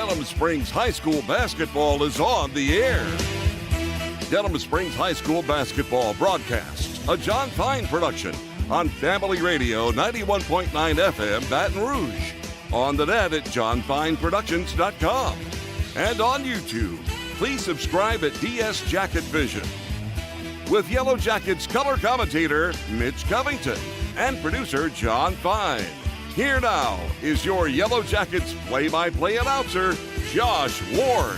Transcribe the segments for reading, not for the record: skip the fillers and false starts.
Denham Springs High School basketball is on the air. Denham Springs High School basketball broadcasts, a John Fine production, on Family Radio 91.9 FM Baton Rouge, on the net at johnfineproductions.com, and on YouTube. Please subscribe at DS Jacket Vision. With Yellow Jackets color commentator Mitch Covington and producer John Fine. Here now is your Yellow Jackets play-by-play announcer, Josh Ward.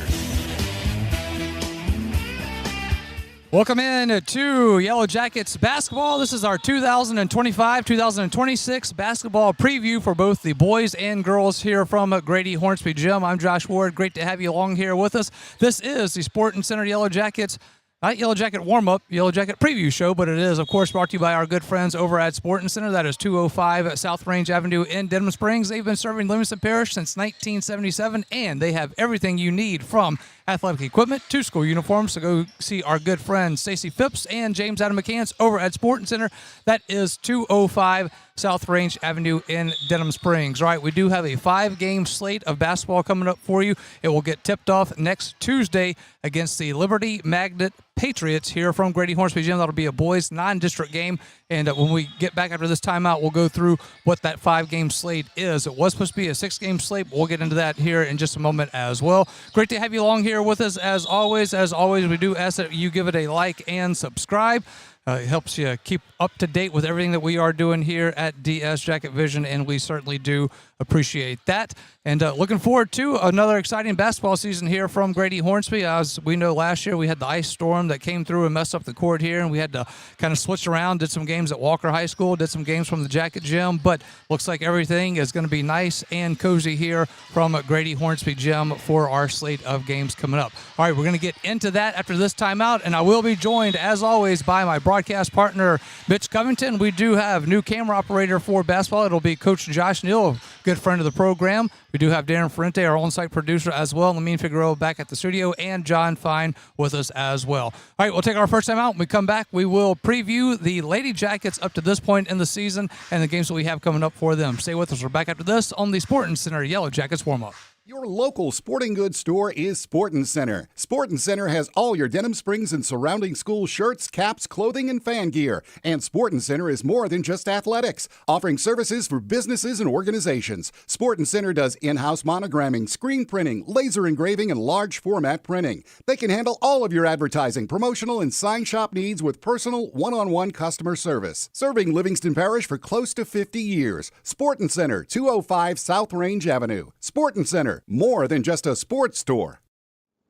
Welcome in to Yellow Jackets basketball. This is our 2025-2026 basketball preview for both the boys and girls here from Grady Hornsby Gym. I'm Josh Ward. Great to have you along here with us. This is the Sporting Center Yellow Jackets, not Yellow Jacket warm-up, Yellow Jacket preview show, but it is, of course, brought to you by our good friends over at Sporting Center. That is 205 South Range Avenue in Denham Springs. They've been serving Livingston Parish since 1977, and they have everything you need from athletic equipment to school uniforms. So go see our good friends Stacey Phipps and James Adam McCants over at Sporting Center. That is 205 South Range Avenue in Denham Springs. All right, we do have a 5-game slate of basketball coming up for you. It will get tipped off next Tuesday against the Liberty Magnet Patriots here from Grady Hornsby Gym. That'll be a boys non-district game. And when we get back after this timeout, we'll go through what that 5-game slate is. It was supposed to be a 6-game slate, but we'll get into that here in just a moment as well. Great to have you along here with us as always. As always, we do ask that you give it a like and subscribe. It helps you keep up to date with everything that we are doing here at DS Jacket Vision, and we certainly do appreciate that. And looking forward to another exciting basketball season here from Grady Hornsby. As we know, last year we had the ice storm that came through and messed up the court here, and we had to kind of switch around, did some games at Walker High School, did some games from the Jacket Gym, but looks like everything is going to be nice and cozy here from Grady Hornsby Gym for our slate of games coming up. All right, we're going to get into that after this timeout, and I will be joined, as always, by my broadcast partner, Mitch Covington. We do have new camera operator for basketball. It'll be Coach Josh Neal, a good friend of the program. We do have Darren Ferrente, our on-site producer as well, Lamine Figueroa back at the studio, and John Fine with us as well. All right, we'll take our first time out. When we come back, we will preview the Lady Jackets up to this point in the season and the games that we have coming up for them. Stay with us. We're back after this on the Sporting Center Yellow Jackets warm-up. Your local sporting goods store is Sporting Center. Sporting Center has all your Denham Springs and surrounding school shirts, caps, clothing, and fan gear. And Sporting Center is more than just athletics, offering services for businesses and organizations. Sporting Center does in-house monogramming, screen printing, laser engraving, and large format printing. They can handle all of your advertising, promotional, and sign shop needs with personal, one-on-one customer service. Serving Livingston Parish for close to 50 years. Sporting Center, 205 South Range Avenue. Sporting Center, more than just a sports store.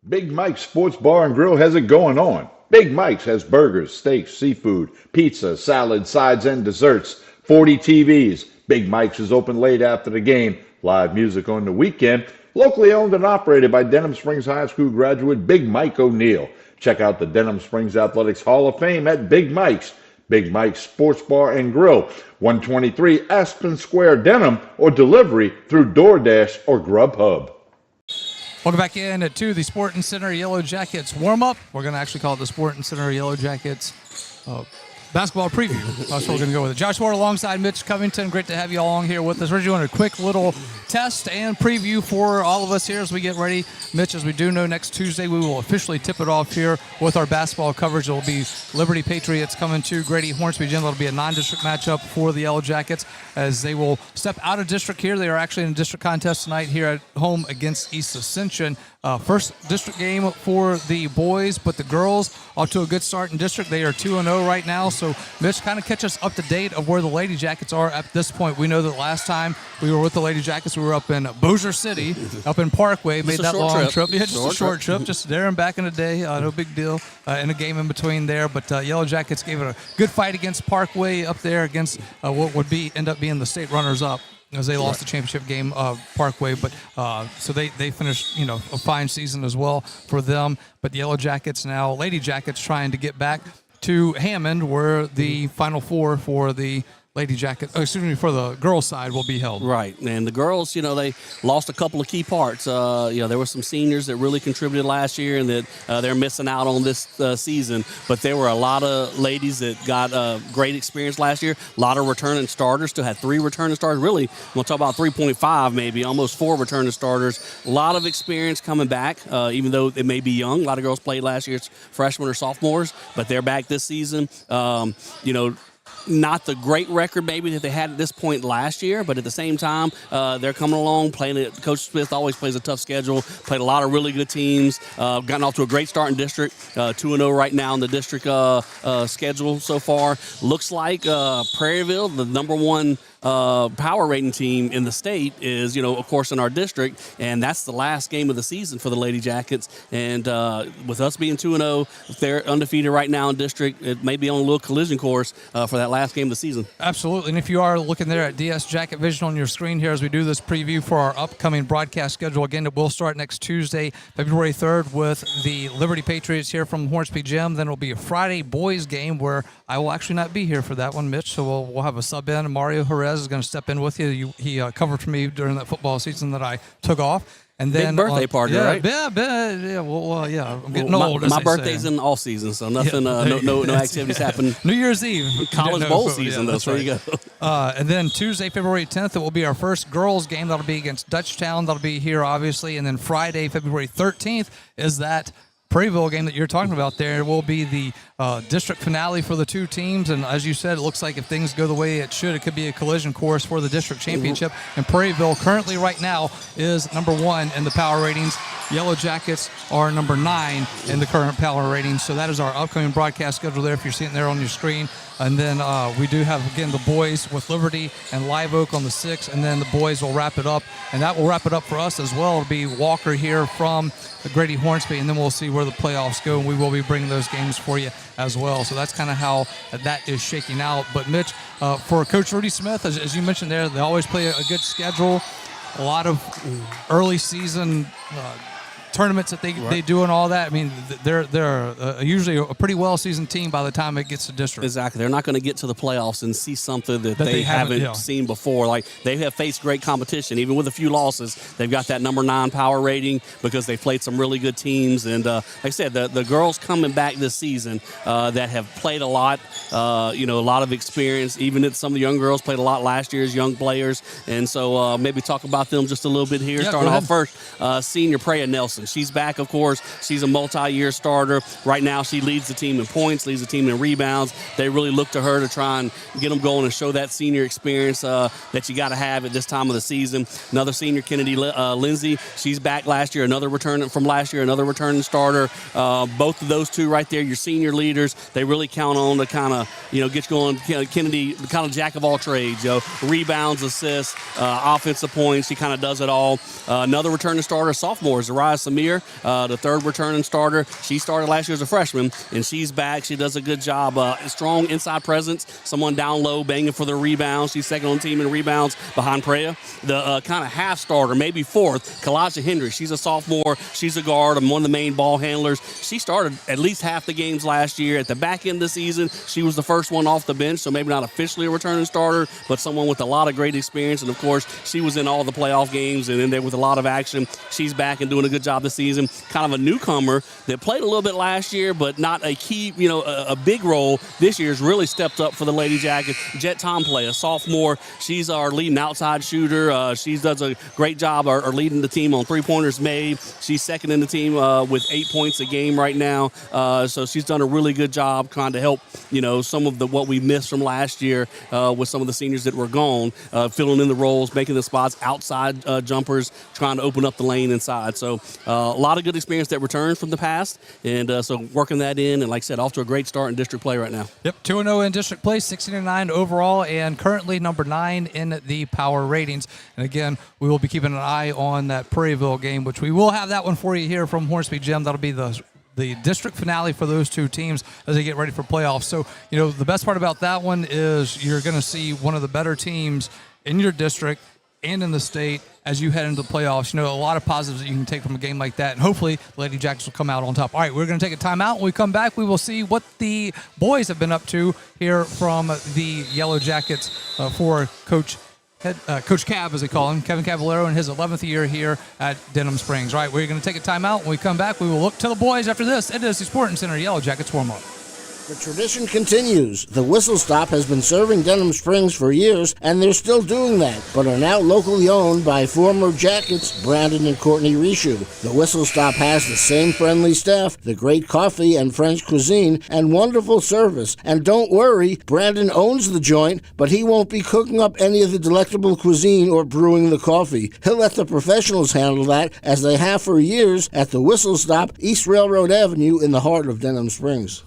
Big Mike's Sports Bar and Grill has it going on. Big Mike's has burgers, steaks, seafood, pizza, salad, sides, and desserts. 40 TVs. Big Mike's is open late after the game. Live music on the weekend. Locally owned and operated by Denham Springs High School graduate Big Mike O'Neill. Check out the Denham Springs Athletics Hall of Fame at Big Mike's. Big Mike's Sports Bar and Grill, 123 Aspen Square, Denham, or delivery through DoorDash or Grubhub. Welcome back in to the Sporting Center Yellow Jackets warm-up. We're going to actually call it the Sporting Center Yellow Jackets basketball preview. That's what we're going to go with it. Josh Ward alongside Mitch Covington. Great to have you all along here with us. We're doing a quick little test and preview for all of us here as we get ready. Mitch, as we do know, next Tuesday we will officially tip it off here with our basketball coverage. It will be Liberty Patriots coming to Grady Hornsby Gym. That'll be a non-district matchup for the Yellow Jackets as they will step out of district here. They are actually in a district contest tonight here at home against East Ascension. First district game for the boys, but the girls off to a good start in district. They are 2-0 right now. So, Mitch, kind of catch us up to date of where the Lady Jackets are at this point. We know that last time we were with the Lady Jackets, we were up in Bossier City, up in Parkway, made that long trip. Yeah, just a short trip, just there and back in the day. No big deal. And a game in between there. But Yellow Jackets gave it a good fight against Parkway up there against what would end up being the state runners-up, as they lost the championship game of Parkway. But so they finished, a fine season as well for them. But the Yellow Jackets now, Lady Jackets, trying to get back to Hammond, where the Final Four for the for the girls' side will be held. Right, and the girls, they lost a couple of key parts. There were some seniors that really contributed last year and that they're missing out on this season. But there were a lot of ladies that got great experience last year. A lot of returning starters. Still had 3 returning starters. Really, we'll talk about 3.5 maybe, almost 4 returning starters. A lot of experience coming back, even though they may be young. A lot of girls played last year. It's freshmen or sophomores, but they're back this season. Not the great record maybe that they had at this point last year, but at the same time, they're coming along, playing it. Coach Smith always plays a tough schedule, played a lot of really good teams, gotten off to a great start in district, 2-0 right now in the district schedule so far. Looks like Prairieville, the number 1 power rating team in the state, is, of course, in our district, and that's the last game of the season for the Lady Jackets. And with us being 2-0, if they're undefeated right now in district, it may be on a little collision course for that last game of the season. Absolutely, and if you are looking there at DS Jacket Vision on your screen here as we do this preview for our upcoming broadcast schedule, again, it will start next Tuesday, February 3rd, with the Liberty Patriots here from Hornsby Gym. Then it will be a Friday boys game where I will actually not be here for that one, Mitch, so we'll have a sub in. Mario Jerez is going to step in with you. He covered for me during that football season that I took off. And then big birthday party, right? Yeah. Well, yeah. I'm getting old. My birthday's in all season, so nothing. No activities happen. New Year's Eve, College bowl season, though. So right. you go. And then Tuesday, February 10th, it will be our first girls game. That'll be against Dutchtown. That'll be here, obviously. And then Friday, February 13th, is that Prairieville game that you're talking about there. It will be the district finale for the 2 teams, and as you said, it looks like if things go the way it should, it could be a collision course for the district championship. And Prairieville currently right now is number 1 in the power ratings. Yellow Jackets are number 9 in the current power ratings. So that is our upcoming broadcast schedule there if you're seeing it there on your screen. And then we do have, again, the boys with Liberty and Live Oak on the 6th, and then the boys will wrap it up. And that will wrap it up for us as well. It'll be Walker here from the Grady Hornsby, and then we'll see where the playoffs go, and we will be bringing those games for you as well. So that's kind of how that is shaking out. But, Mitch, for Coach Rudy Smith, as you mentioned there, they always play a good schedule, a lot of early season tournaments that they do and all that. I mean, they're usually a pretty well-seasoned team by the time it gets to district. Exactly. They're not going to get to the playoffs and see something that they haven't seen before. Like, they have faced great competition. Even with a few losses, they've got that number 9 power rating because they played some really good teams. And like I said, the girls coming back this season that have played a lot, a lot of experience. Even some of the young girls played a lot last year as young players. And so maybe talk about them just a little bit here. Starting off first, senior Preya Nelson. She's back, of course. She's a multi-year starter. Right now, she leads the team in points, leads the team in rebounds. They really look to her to try and get them going and show that senior experience that you got to have at this time of the season. Another senior, Kennedy Lindsay. She's back last year. Another returning starter. Both of those two right there, your senior leaders, they really count on to kind of, get you going. Kennedy, kind of jack of all trades, rebounds, assists, offensive points. She kind of does it all. Another returning starter, sophomore, Zariah Samir, the third returning starter. She started last year as a freshman, and she's back. She does a good job. Strong inside presence, someone down low banging for the rebounds. She's second on the team in rebounds behind Preya. The kind of half starter, maybe fourth, Kalaja Hendricks. She's a sophomore. She's a guard and one of the main ball handlers. She started at least half the games last year. At the back end of the season, she was the first one off the bench, so maybe not officially a returning starter, but someone with a lot of great experience. And, of course, she was in all the playoff games and in there with a lot of action. She's back and doing a good job this season. Kind of a newcomer that played a little bit last year, but not a key, a big role this year. Has really stepped up for the Lady Jackets. Jet Tomplay, a sophomore. She's our leading outside shooter. She does a great job or leading the team on three-pointers made. She's second in the team with 8 points a game right now. So she's done a really good job trying to help, some of what we missed from last year with some of the seniors that were gone, filling in the roles, making the spots, outside jumpers, trying to open up the lane inside. So a lot of good experience that returns from the past, and so working that in, and like I said, off to a great start in district play right now. Yep, 2-0 in district play, 16-9 overall, and currently number 9 in the power ratings. And again, we will be keeping an eye on that Prairieville game, which we will have that one for you here from Hornsby Gym. That'll be the district finale for those two teams as they get ready for playoffs. So, the best part about that one is you're going to see one of the better teams in your district and in the state as you head into the playoffs. A lot of positives that you can take from a game like that, and hopefully the Lady Jackets will come out on top. All right, we're going to take a timeout. When we come back, we will see what the boys have been up to here from the Yellow Jackets for Coach Cav, as they call him, Kevin Cavallero, in his 11th year here at Denham Springs. Right, we're going to take a timeout. When we come back, we will look to the boys after this. It is the Sporting Center Yellow Jackets warm-up. The tradition continues. The Whistle Stop has been serving Denham Springs for years, and they're still doing that, but are now locally owned by former Jackets Brandon and Courtney Rishu. The Whistle Stop has the same friendly staff, the great coffee and French cuisine, and wonderful service. And don't worry, Brandon owns the joint, but he won't be cooking up any of the delectable cuisine or brewing the coffee. He'll let the professionals handle that, as they have for years at the Whistle Stop, East Railroad Avenue in the heart of Denham Springs.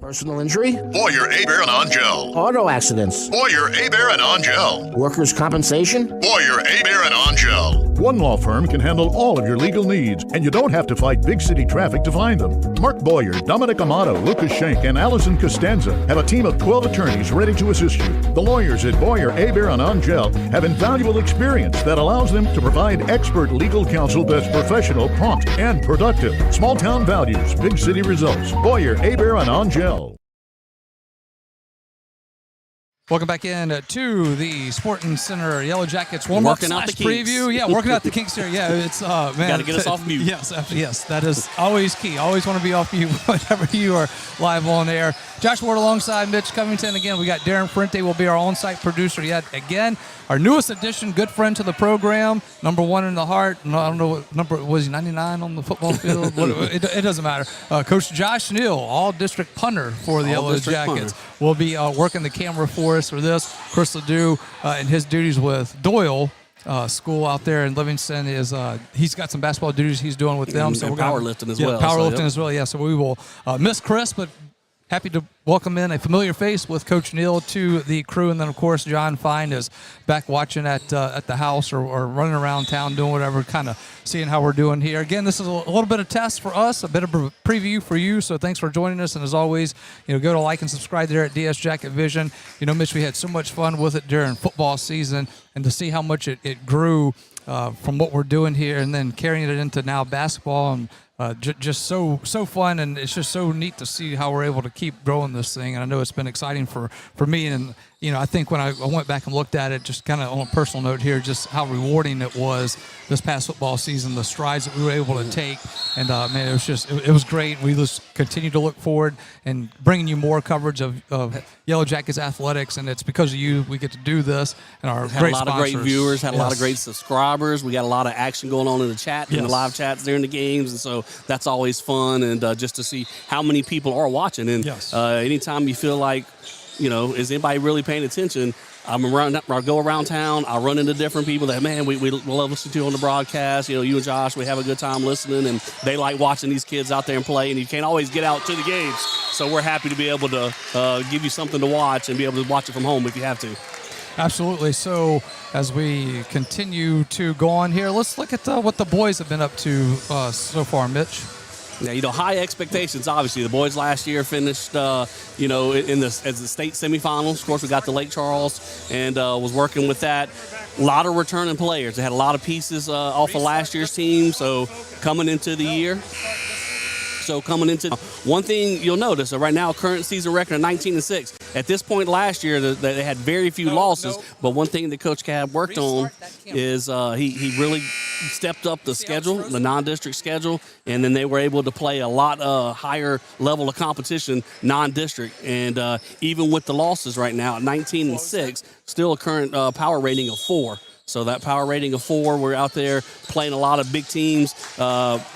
Personal injury? Boyer, Hebert, and Angel. Auto accidents? Boyer, Hebert, and Angel. Workers' compensation? Boyer, Hebert, and Angel. One law firm can handle all of your legal needs, and you don't have to fight big city traffic to find them. Mark Boyer, Dominic Amato, Lucas Schenk, and Allison Costanza have a team of 12 attorneys ready to assist you. The lawyers at Boyer, Hebert, and Angel have invaluable experience that allows them to provide expert legal counsel that's professional, prompt, and productive. Small town values, big city results. Boyer, Hebert, and Angel. Welcome back in to the Sporting Center Yellow Jackets warm-up Working out the kinks. preview. Yeah, working out the kinks here. Yeah, it's man. Got to get us off mute. Yes, that is always key. Always want to be off mute whenever you are live on air. Josh Ward alongside Mitch Covington. Again, we got Darren Frente will be our on-site producer yet again. Our newest addition, good friend to the program, number 1 in the heart. No, I don't know what number was he, 99 on the football field. It doesn't matter. Coach Josh Neal, all-district punter for the Yellow Jackets, will be working the camera for us for this. Chris Ledoux and his duties with Doyle school out there in Livingston is he's got some basketball duties he's doing with them. So we're powerlifting as well. Powerlifting as well. Yeah. So we will miss Chris, but happy to welcome in a familiar face with Coach Neal to the crew, and then of course John Fine is back watching at the house or running around town doing whatever, kind of seeing how we're doing here. Again, this is a little bit of test for us, a bit of a preview for you. So thanks for joining us, and as always, go to like and subscribe there at DS Jacket Vision. Mitch, we had so much fun with it during football season, and to see how much it grew from what we're doing here, and then carrying it into now basketball, and just so fun, and it's just so neat to see how we're able to keep growing this thing. And I know it's been exciting for me, and I think when I went back and looked at it, just kind of on a personal note here, just how rewarding it was this past football season, the strides that we were able to take, and man, it was great. We just continue to look forward and bringing you more coverage of Yellow Jackets athletics, and it's because of you we get to do this, and our had great a lot sponsors. of great viewers, had a lot of great subscribers. We got a lot of action going on in the chat, in the live chats during the games, and so that's always fun, and just to see how many people are watching. And anytime you feel like, is anybody really paying attention? I go around town, I run into different people that, man, we love listening to on the broadcast. You and Josh, we have a good time listening, and they like watching these kids out there and play, and you can't always get out to the games. So we're happy to be able to give you something to watch and be able to watch it from home if you have to. Absolutely. So as we continue to go on here, let's look at what the boys have been up to so far, Mitch. Yeah, high expectations. Obviously, the boys last year finished, as the state semifinals. Of course, we got to Lake Charles and was working with that. A lot of returning players. They had a lot of pieces off of last year's team. So coming into the year. One thing you'll notice, right now, current season record of 19-6. At this point last year, they had very few losses. But one thing that Coach Cab worked on is he really stepped up the schedule, the non-district schedule, and then they were able to play a lot higher level of competition non-district. And even with the losses right now at 19-6, still a current power rating of 4. So that power rating of 4, we're out there playing a lot of big teams.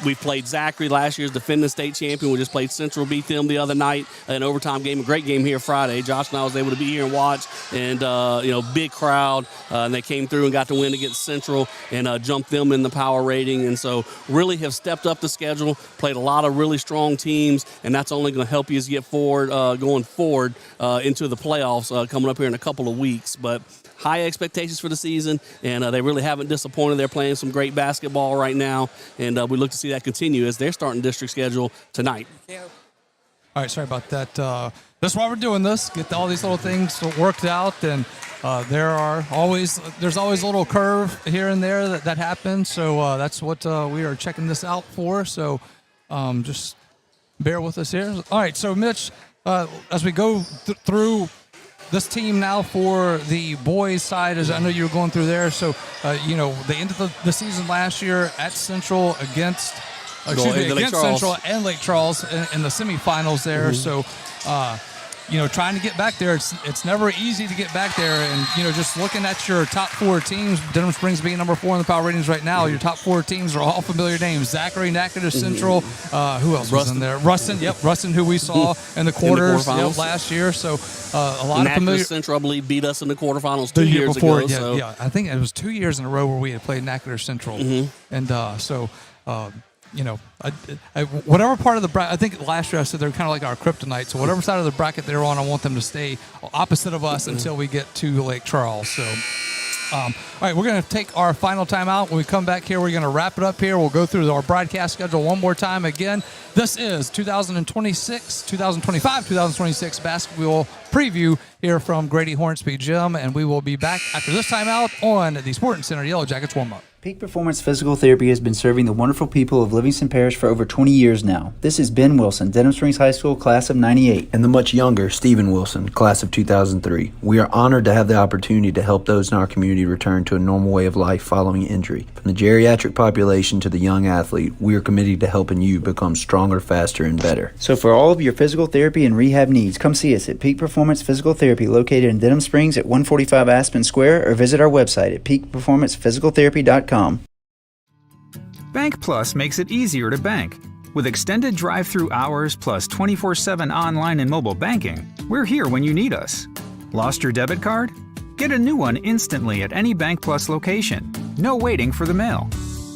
We played Zachary last year's defending state champion. We just played Central, beat them the other night. An overtime game, a great game here Friday. Josh and I was able to be here and watch, and big crowd. And they came through and got to win against Central and jumped them in the power rating. And so really have stepped up the schedule, played a lot of really strong teams, and that's only going to help you as you get forward, going forward into the playoffs coming up here in a couple of weeks. But high expectations for the season, and they really haven't disappointed. They're playing some great basketball right now, and we look to see that continue as they're starting district schedule tonight. All right, sorry about that. That's why we're doing this, get all these little things worked out, and there's always a little curve here and there that happens, so that's what we are checking this out for, so just bear with us here. All right, so Mitch, as we go through this team now for the boys side, as I know you were going through there. So, they ended the season last year at Central against Central and Lake Charles in the semifinals there. So, trying to get back there, it's never easy to get back there. And, just looking at your top 4 teams, Denham Springs being number 4 in the power ratings right now, your top 4 teams are all familiar names. Zachary, Natchitoches Central, who else was in there? Ruston, who we saw in the quarters last year. So a lot of familiar. Central, I believe, beat us in the quarterfinals 2 years ago. Yeah, I think it was 2 years in a row where we had played Natchitoches Central. And whatever part of the bracket, I think last year I said they're kind of like our kryptonite. So whatever side of the bracket they're on, I want them to stay opposite of us until we get to Lake Charles. So, all right, we're going to take our final time out. When we come back here, we're going to wrap it up here. We'll go through our broadcast schedule one more time. Again, this is 2025-2026 basketball preview here from Grady Hornsby Gym, and we will be back after this time out on the Sporting Center Yellow Jackets warm-up. Peak Performance Physical Therapy has been serving the wonderful people of Livingston Parish for over 20 years now. This is Ben Wilson, Denham Springs High School, class of 98. And the much younger Stephen Wilson, class of 2003. We are honored to have the opportunity to help those in our community return to a normal way of life following injury. From the geriatric population to the young athlete, we are committed to helping you become stronger, faster, and better. So for all of your physical therapy and rehab needs, come see us at Peak Performance Physical Therapy, located in Denham Springs at 145 Aspen Square, or visit our website at peakperformancephysicaltherapy.com. Bank Plus makes it easier to bank. With extended drive-through hours plus 24/7 online and mobile banking, we're here when you need us. Lost your debit card? Get a new one instantly at any Bank Plus location. No waiting for the mail.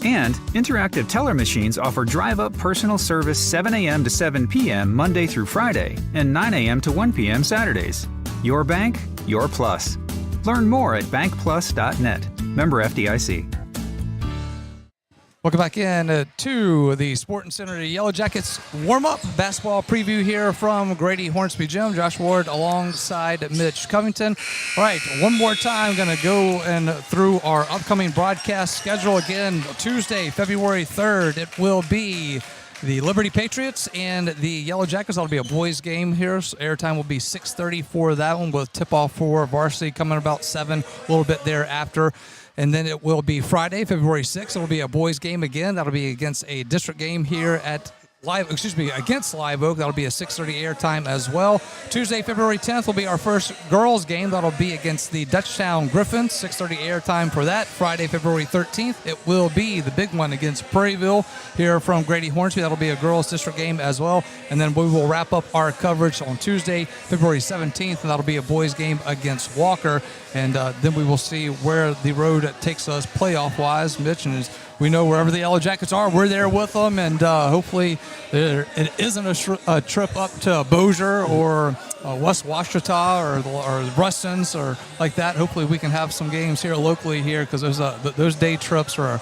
And interactive teller machines offer drive-up personal service 7 a.m. to 7 p.m. Monday through Friday and 9 a.m. to 1 p.m. Saturdays. Your bank, your plus. Learn more at bankplus.net. Member FDIC. Welcome back in to the Sporting Center Yellow Jackets warm-up basketball preview here from Grady Hornsby Gym. Josh Ward alongside Mitch Covington. All right, one more time, going to go through our upcoming broadcast schedule again. Tuesday, February 3rd, it will be the Liberty Patriots and the Yellow Jackets. That'll be a boys game here. So airtime will be 6:30 for that one, with tip-off for varsity coming about 7, a little bit thereafter. And then it will be Friday, February 6th. It'll be a boys game again. That'll be against a district game here at against Live Oak. That'll be a 6:30 airtime as well. Tuesday, February 10th will be our first girls game. That'll be against the Dutchtown Griffins, 6:30 airtime for that. Friday, February 13th, it will be the big one against Prairieville here from Grady Hornsby. That'll be a girls district game as well. And then we will wrap up our coverage on Tuesday, February 17th, and that'll be a boys game against Walker. And then we will see where the road takes us playoff-wise. Mitch, and we know wherever the Yellow Jackets are, we're there with them, and hopefully it isn't a trip up to Bossier or West Washita or Rustons or like that. Hopefully we can have some games here locally here, because those day trips are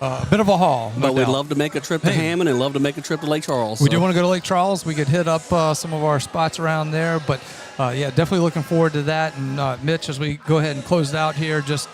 a bit of a haul. But we'd love to make a trip to Hammond and love to make a trip to Lake Charles. We do want to go to Lake Charles. We could hit up some of our spots around there, but definitely looking forward to that. And Mitch, as we go ahead and close it out here, just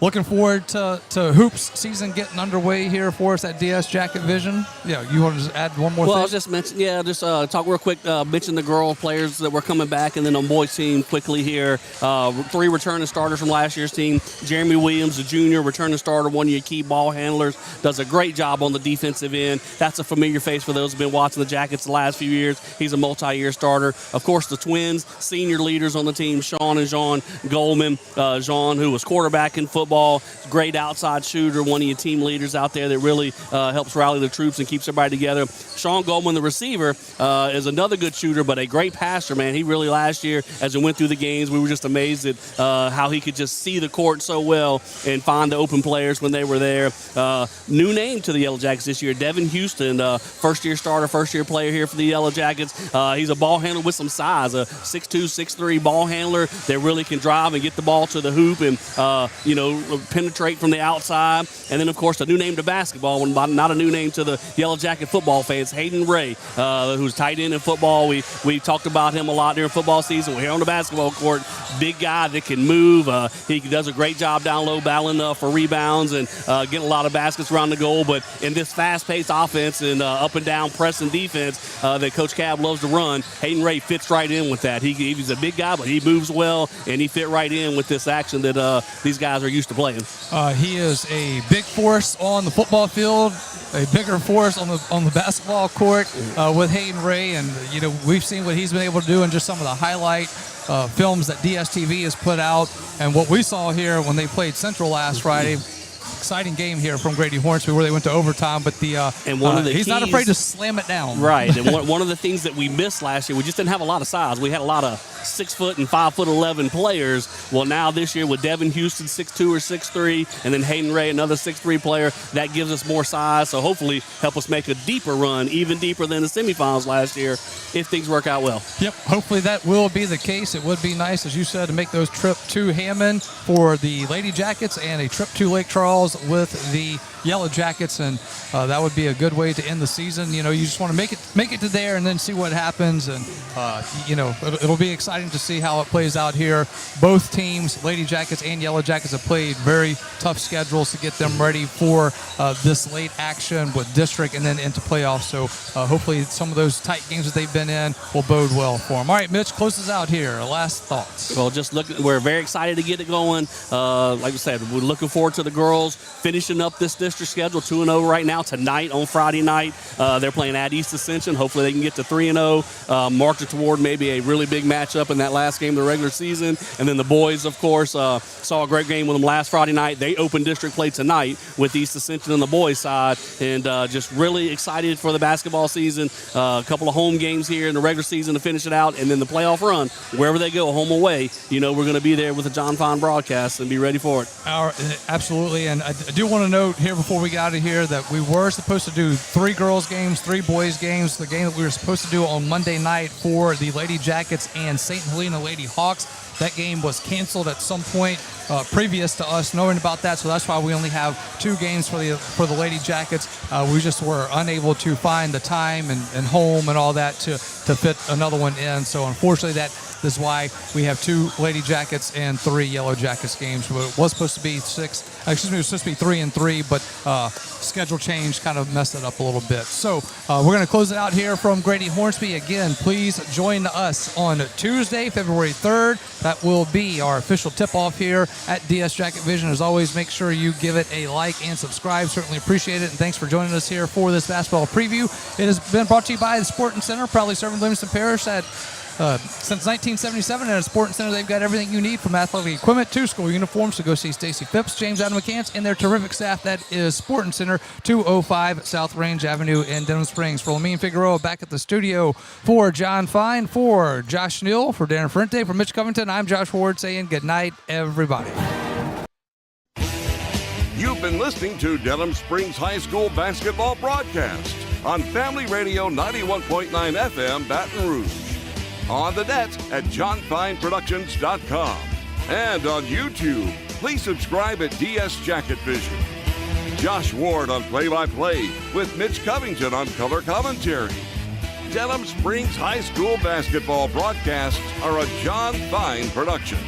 looking forward to hoops season getting underway here for us at DS Jacket Vision. Yeah, you want to just add one more thing? Well, I was just mentioning, talk real quick, mention the girl players that were coming back, and then on boys team quickly here. 3 returning starters from last year's team. Jeremy Williams, the junior, returning starter, one of your key ball handlers, does a great job on the defensive end. That's a familiar face for those who've been watching the Jackets the last few years. He's a multi-year starter. Of course, the twins, senior leaders on the team, Sean and John Goldman. John, who was quarterback in football, great outside shooter, one of your team leaders out there that really helps rally the troops and keeps everybody together. Sean Goldman, the receiver, is another good shooter, but a great passer, man. He really, last year, as we went through the games, we were just amazed at how he could just see the court so well and find the open players when they were there. New name to the Yellow Jackets this year, Devin Houston, first-year starter, first-year player here for the Yellow Jackets. He's a ball handler with some size, a 6'2", 6'3" ball handler that really can drive and get the ball to the hoop and, penetrate from the outside. And then, of course, a new name to basketball, not a new name to the Yellow Jacket football fans, Hayden Ray, who's tight end in football. We talked about him a lot during football season. We're here on the basketball court. big guy that can move. He does a great job down low, battling for rebounds and getting a lot of baskets around the goal. But in this fast-paced offense and up and down pressing defense that Coach Cab loves to run, Hayden Ray fits right in with that. He's a big guy, but he moves well, and he fit right in with this action that these guys are used to playing. He is a big force on the football field, a bigger force on the basketball court with Hayden Ray, and we've seen what he's been able to do in just some of the highlight films that DSTV has put out, and what we saw here when they played Central last Friday. Exciting game here from Grady Hornsby where they went to overtime, but he's not afraid to slam it down. Right, and one of the things that we missed last year, we just didn't have a lot of size. We had a lot of 6 foot and 5'11" players. Well, now this year with Devin Houston 6'2" or 6'3", and then Hayden Ray, another 6'3" player, that gives us more size. So hopefully help us make a deeper run, even deeper than the semifinals last year, if things work out well. Yep, hopefully that will be the case. It would be nice, as you said, to make those trip to Hammond for the Lady Jackets and a trip to Lake Charles with the Yellow Jackets, and that would be a good way to end the season. You just want to make it to there and then see what happens, and it'll be exciting to see how it plays out here. Both teams, Lady Jackets and Yellow Jackets, have played very tough schedules to get them ready for this late action with district and then into playoffs. So hopefully some of those tight games that they've been in will bode well for them. All right, Mitch, closes out here. Last thoughts. Well, we're very excited to get it going. Like I said, we're looking forward to the girls finishing up this district schedule 2-0 right now. Tonight on Friday night, they're playing at East Ascension. Hopefully they can get to 3-0, march it toward maybe a really big matchup in that last game of the regular season. And then the boys, of course, saw a great game with them last Friday night. They open district play tonight with East Ascension on the boys' side, and just really excited for the basketball season. A couple of home games here in the regular season to finish it out, and then the playoff run, wherever they go, home away. We're going to be there with a John Fine broadcast and be ready for it. Absolutely, and I do want to note here before we get out of here that we were supposed to do 3 girls games, 3 boys games. The game that we were supposed to do on Monday night for the Lady Jackets and St. Helena Lady Hawks, that game was canceled at some point previous to us knowing about that, so that's why we only have 2 games for the Lady Jackets. We just were unable to find the time and home and all that to fit another one in, so unfortunately that is why we have 2 Lady Jackets and 3 Yellow Jackets games. It was supposed to be 3 and 3, but schedule change kind of messed it up a little bit. So we're going to close it out here from Grady Hornsby. Again, please join us on Tuesday, February 3rd. That will be our official tip-off here at DS Jacket Vision. As always, make sure you give it a like and subscribe. Certainly appreciate it, and thanks for joining us here for this basketball preview. It has been brought to you by the Sporting Center, proudly serving Livingston Parish since 1977. At a Sporting Center, they've got everything you need from athletic equipment to school uniforms. So go see Stacy Phipps, James Adam McCants, and their terrific staff. That is Sporting Center, 205 South Range Avenue in Denham Springs. For Lamine Figueroa back at the studio, for John Fine, for Josh Neal, for Darren Ferrente, for Mitch Covington, I'm Josh Ward saying good night, everybody. You've been listening to Denham Springs High School basketball broadcast on Family Radio 91.9 FM Baton Rouge. On the net at johnfineproductions.com. And on YouTube, please subscribe at DS Jacket Vision. Josh Ward on play-by-play with Mitch Covington on color commentary. Denham Springs High School basketball broadcasts are a John Fine production.